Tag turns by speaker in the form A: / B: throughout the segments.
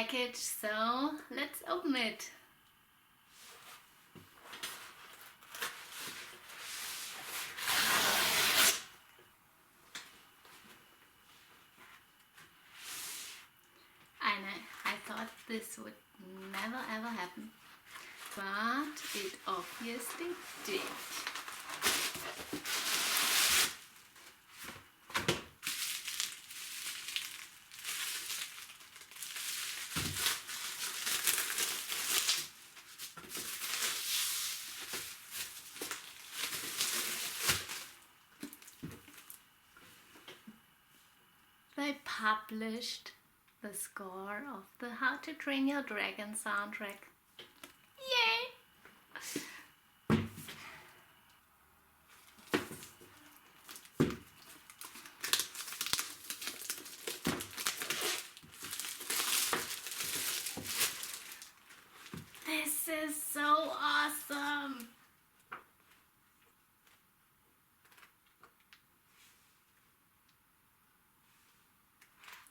A: package, so let's open it. I thought this would never ever happen, but it obviously did. They published the score of the How to Train Your Dragon soundtrack. Yay! This is so awesome!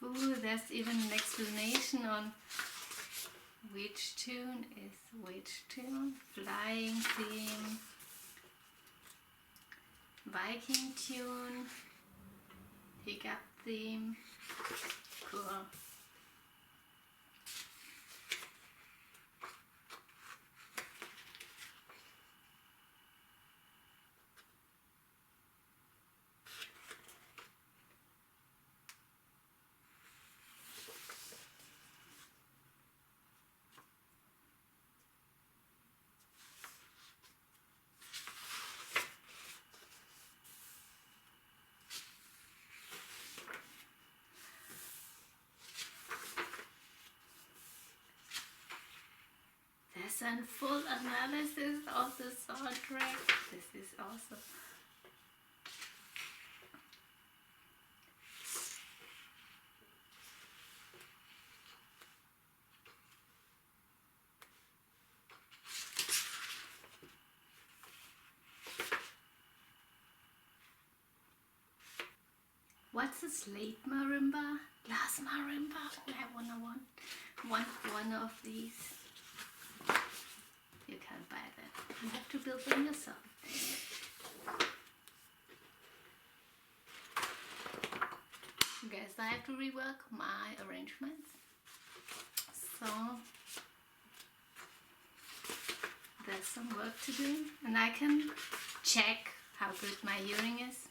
A: Ooh, there's even an explanation on which tune is which tune. Flying theme, Viking tune, hiccup theme. Cool. There's a full analysis of the soundtrack. This is awesome. What's a slate marimba? Glass marimba? Oh, I want one of these. You can't buy that. You have to build them yourself. Guess I have to rework my arrangements. So there's some work to do, and I can check how good my hearing is.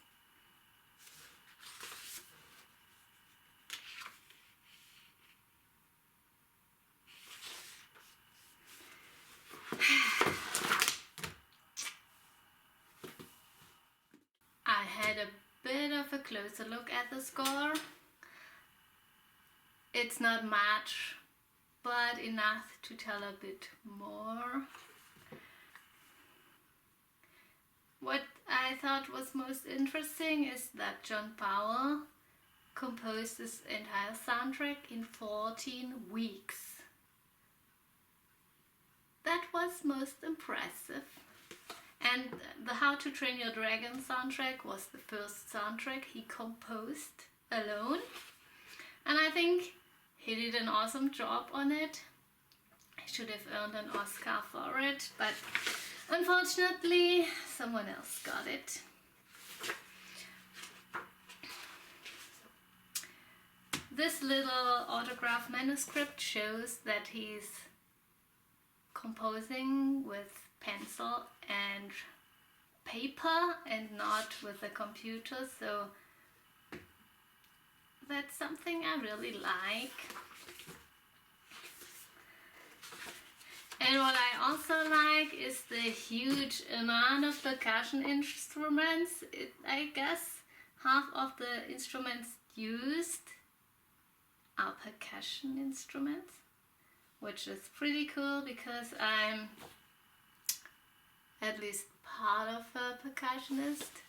A: I had a bit of a closer look at the score. It's not much, but enough to tell a bit more. What I thought was most interesting is that John Powell composed this entire soundtrack in 14 weeks. That was most impressive. And the How to Train Your Dragon soundtrack was the first soundtrack he composed alone. And I think he did an awesome job on it. He should have earned an Oscar for it, but unfortunately someone else got it. This little autograph manuscript shows that he's composing with pencil and paper and not with a computer, so that's something I really like. And what I also like is the huge amount of percussion instruments. I guess half of the instruments used are percussion instruments, which is pretty cool because I'm at least part of a percussionist.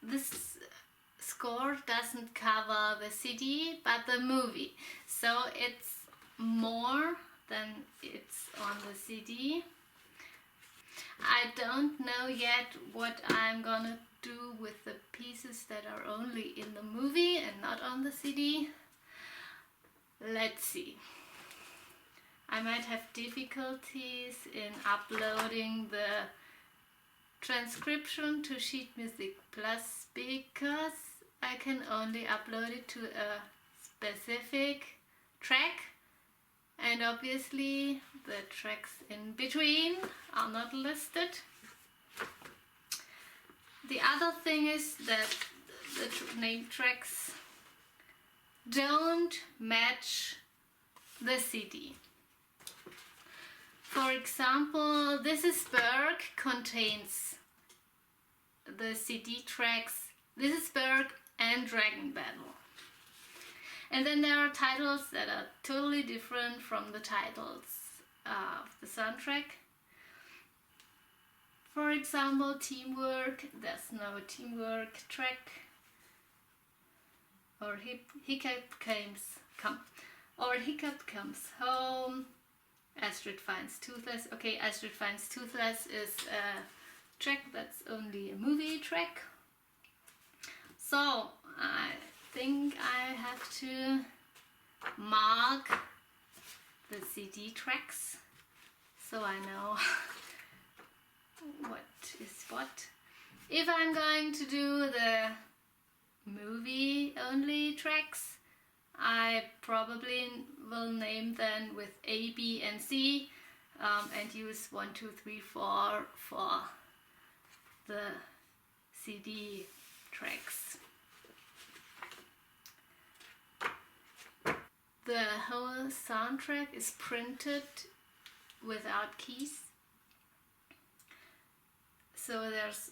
A: This score doesn't cover the CD but the movie, so it's more than it's on the CD. I don't know yet what I'm gonna do with the pieces that are only in the movie and not on the CD. Let's see. I might have difficulties in uploading the transcription to Sheet Music Plus because I can only upload it to a specific track, and obviously the tracks in between are not listed. The other thing is that the name tracks don't match the CD. For example, This Is Berg contains the CD tracks This Is Berg and Dragon Battle. And then there are titles that are totally different from the titles of the soundtrack. For example, Teamwork, there's no Teamwork track. Or Hiccup Comes Home. Astrid Finds Toothless. Okay, Astrid Finds Toothless is a track that's only a movie track. So I think I have to mark the CD tracks so I know what is what. If I'm going to do the movie only tracks, I probably will name them with A, B and C and use 1, 2, 3, 4 for the CD tracks. The whole soundtrack is printed without keys, so there's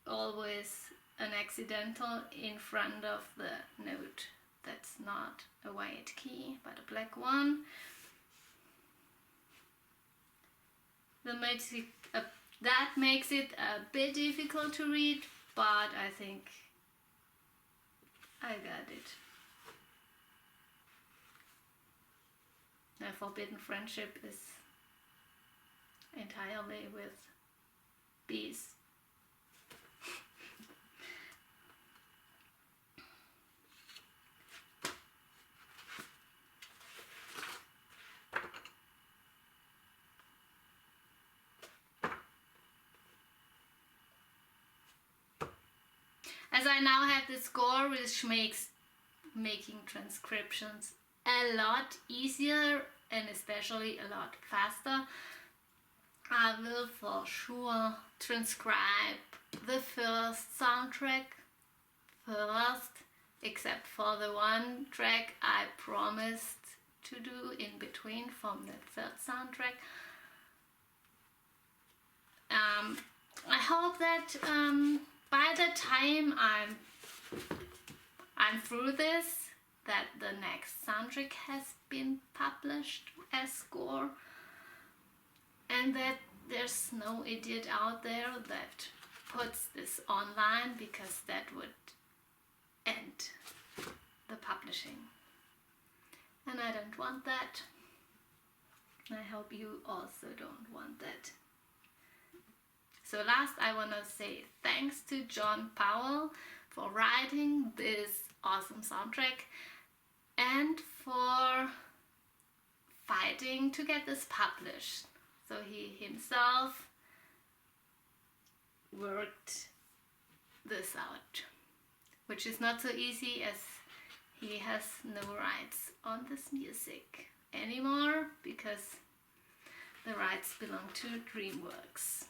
A: always an accidental in front of the note. That's not a white key, but a black one. That makes it a bit difficult to read, but I think I got it. Now, Forbidden Friendship is entirely with bees. As I now have the score, which makes making transcriptions a lot easier and especially a lot faster, I will for sure transcribe the first soundtrack first, except for the one track I promised to do in between from the third soundtrack. I hope that by the time I'm through this, that the next soundtrack has been published as score, and that there's no idiot out there that puts this online, because that would end the publishing, and I don't want that. I hope you also don't want that. So last, I want to say thanks to John Powell for writing this awesome soundtrack and for fighting to get this published. So he himself worked this out, which is not so easy, as he has no rights on this music anymore because the rights belong to DreamWorks.